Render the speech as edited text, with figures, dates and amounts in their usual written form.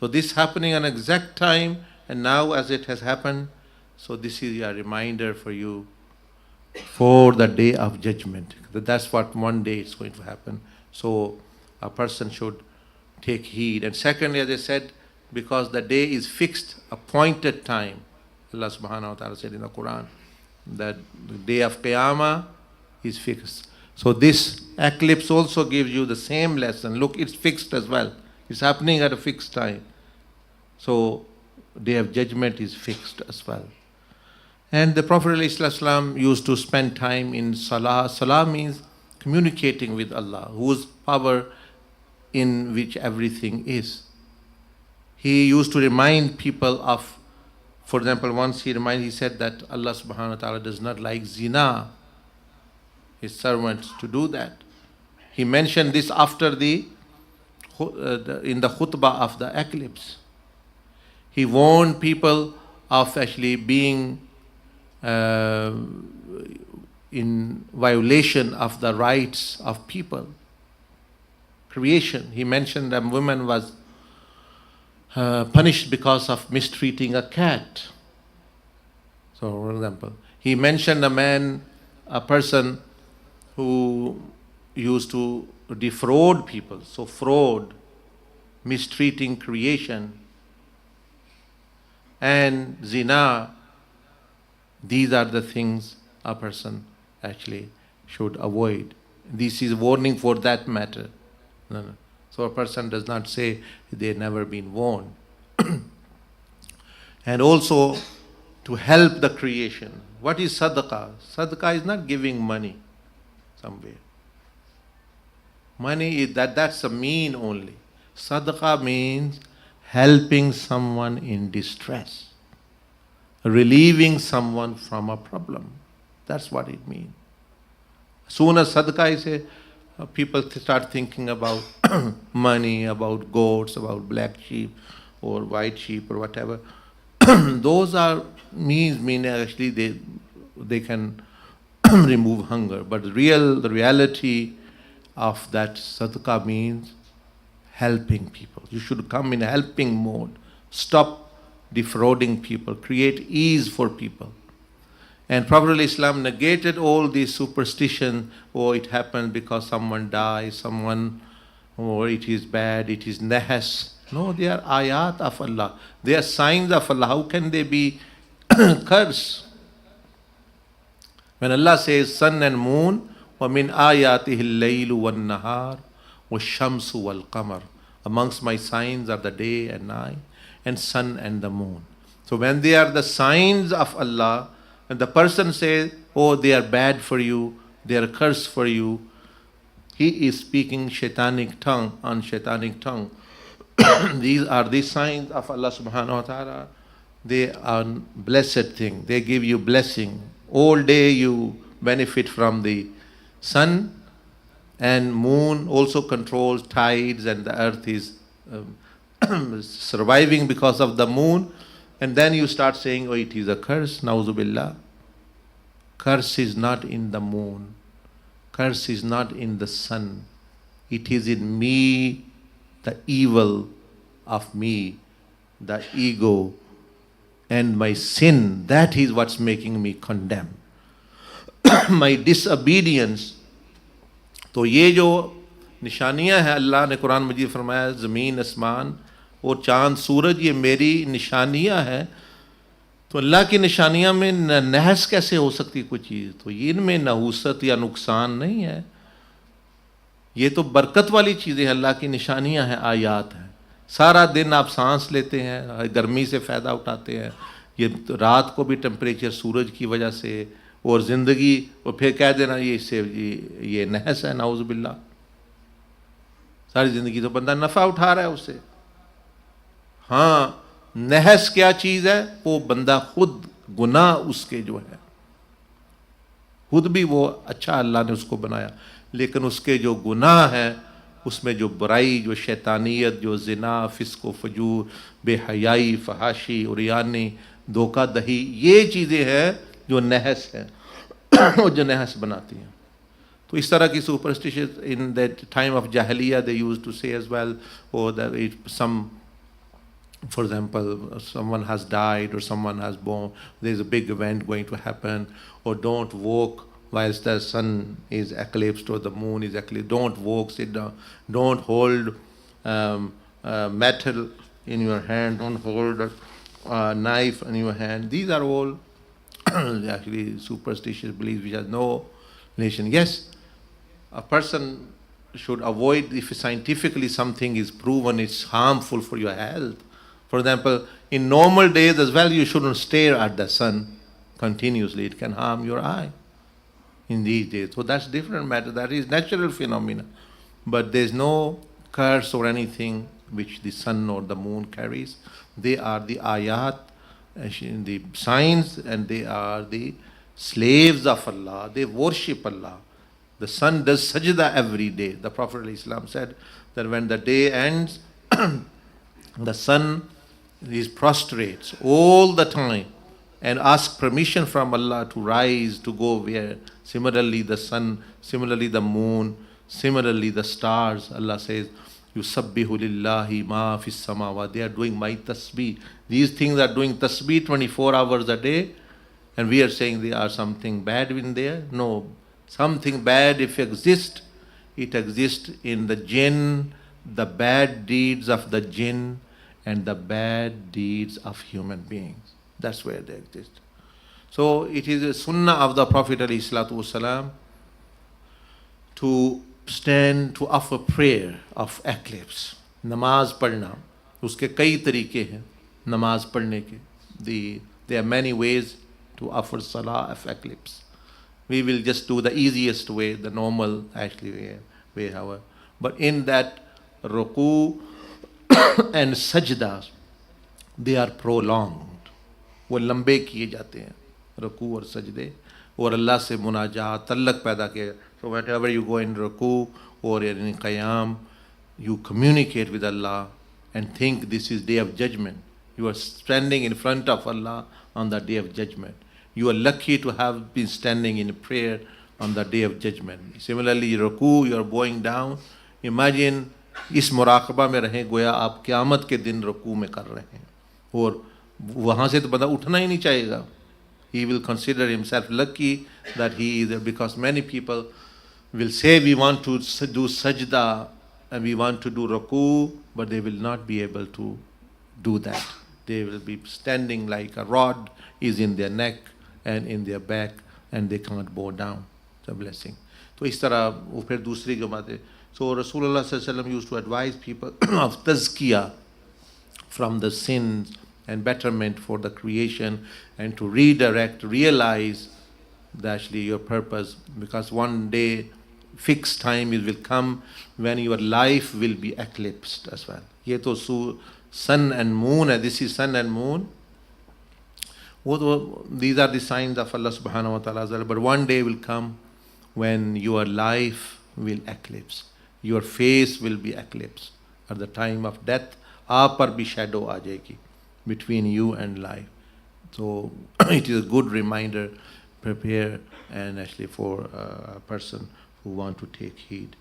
So this happening an exact time, and now as it has happened, so this is a reminder for you for the day of judgment. That's what one day it's going to happen. So a person should take heed. And secondly, as I said, because the day is fixed, appointed time. Allah subhanahu wa ta'ala said in the Quran that the day of Qiyamah is fixed. So this eclipse also gives you the same lesson. Look, it's fixed as well. It's happening at a fixed time. So day of judgment is fixed as well. And the Prophet ﷺ used to spend time in salah. Salah means communicating with Allah, whose power in which everything is. He used to remind people of, for example, once he said that Allah subhanahu wa ta'ala does not like zina, his servants to do that. He mentioned this after in the khutbah of the eclipse. He warned people of actually being in violation of the rights of people. Creation. He mentioned that woman was punished because of mistreating a cat. So, for example, he mentioned a person who used to defraud people. So, fraud, mistreating creation, and zina. These are the things a person actually should avoid. This is warning for that matter. No. So a person does not say they've never been warned. And also to help the creation. What is sadaqah? Sadaqah is not giving money somewhere. Money is that's a mean only. Sadaqah means helping someone in distress, relieving someone from a problem. That's what it means. As soon as sadaqah is people start thinking about money, about goats, about black sheep or white sheep or whatever. Those are mean actually they can remove hunger. But the reality of that sadaqah means helping people. You should come in helping mode. Stop defrauding people. Create ease for people. And Prophet Islam negated all these superstitions. Oh, it happened because someone died, or it is bad, it is nahas. No, they are ayat of Allah. They are signs of Allah. How can they be cursed? When Allah says sun and moon, وَمِنْ آيَاتِهِ اللَّيْلُ وَالنَّهَارُ وَالشَّمْسُ وَالْقَمَرُ. Amongst my signs are the day and night, and sun and the moon. So when they are the signs of Allah, and the person says, oh, they are bad for you, they are cursed for you, he is speaking shaitanic tongue on shaitanic tongue. These are the signs of Allah subhanahu wa ta'ala. They are blessed thing. They give you blessing. All day you benefit from the sun, and moon also controls tides, and the earth is surviving because of the moon. And then you start saying, oh, it is a curse, na'uzubillah. Curse is not in the moon. Curse is not in the sun. It is in me, the evil of me, the ego, and my sin. That is what's making me condemn. My disobedience. तो ये जो निशानियाँ हैं, अल्लाह ने कुरान मजीद फरमाया ज़मीन आसमान और चाँद सूरज ये मेरी निशानियाँ हैं. तो अल्लाह की निशानियाँ में नहस कैसे हो सकती कोई चीज़? तो ये इनमें नहूसत या नुकसान नहीं है. ये तो बरकत वाली चीज़ें हैं, अल्लाह की निशानियाँ हैं, आयात हैं. सारा दिन आप सांस लेते हैं, गर्मी से फ़ायदा उठाते हैं. ये रात को भी टेम्परेचर सूरज की वजह से, और ज़िंदगी, और फिर कह देना ये नहस है, नाउज़ुबिल्लाह. सारी ज़िंदगी तो बंदा नफ़ा उठा रहा है उससे. हाँ, नहस क्या चीज़ है? वो बंदा खुद गुनाह उसके जो है, खुद भी वो अच्छा अल्लाह ने उसको बनाया, लेकिन उसके जो गुनाह है उसमें जो बुराई, जो शैतानियत, जो ज़िना, फिस्को फजूर, बेहयाई, फहाशी, उरियानी, धोखा दही, ये चीज़ें हैं जो नहस है, जो नहस बनाती हैं. तो इस तरह की superstition in that time of Jahiliya they used to say as well, और that some For example, someone has died or someone has born, there's a big event going to happen, or don't walk whilst the sun is eclipsed or the moon is eclipsed. Don't walk, sit down. Don't hold metal in your hand. Don't hold a knife in your hand. These are all actually superstitious beliefs which has no relation. Yes, a person should avoid if scientifically something is proven it's harmful for your health. For example, in normal days as well, you shouldn't stare at the sun continuously. It can harm your eye in these days. So that's different matter. That is natural phenomena. But there's no curse or anything which the sun or the moon carries. They are the ayat, the signs, and they are the slaves of Allah. They worship Allah. The sun does sajda every day. The Prophet ﷺ said that when the day ends, the sun is prostrates all the time and asks permission from Allah to rise, to go where. Similarly the sun, similarly the moon, similarly the stars. Allah says, Yusabbihu lillahi ma fis samawat. They are doing my tasbih. These things are doing tasbih 24 hours a day, and we are saying they are something bad in there. No, something bad if exist, it exists in the jinn, the bad deeds of the jinn and the bad deeds of human beings. That's where they exist. So it is a sunnah of the Prophet ﷺ to stand to offer prayer of eclipse. Namaz padna. Uske kai tarike hain namaz padne ke. There are many ways to offer salah of eclipse. We will just do the easiest way, the normal actually way, however. But in that ruku and sajdas, they are prolonged. वो लंबे किए जाते हैं रुकू और सजदे, और अल्लाह से मुनाजात तल्लक पैदा किया. So whenever you go in ruku or in qiyam, you communicate with Allah and think this is day of judgment. You are standing in front of Allah on the day of judgment. You are lucky to have been standing in prayer on the day of judgment. Similarly, ruku, you are going down. Imagine इस मुराकबा में रहें गोया आप क़यामत के दिन रुकू में कर रहे हैं, और वहाँ से तो बंदा उठना ही नहीं चाहेगा. He will consider himself lucky that he is there, because many people will say we want to do sajda and we want to do ruku, but they will not be able to do that. They will be standing like a rod is in their neck and in their back, and they can't bow down. It's a blessing. तो इस तरह वो फिर दूसरी जो बात है. So Rasulullah sallallahu alaihi wasallam used to advise people of tazkiyah from the sins and betterment for the creation, and to redirect, realize that actually your purpose, because one day fixed time it will come when your life will be eclipsed as well. ये तो sun and moon, and this is sun and moon. These are the signs of Allah subhanahu wa ta'ala. But one day will come when your life will eclipse. Your face will be eclipsed. At the time of death, आप पर भी shadow आ जाएगी between you and life. So it is a good reminder, prepare, and actually for a person who want to take heed.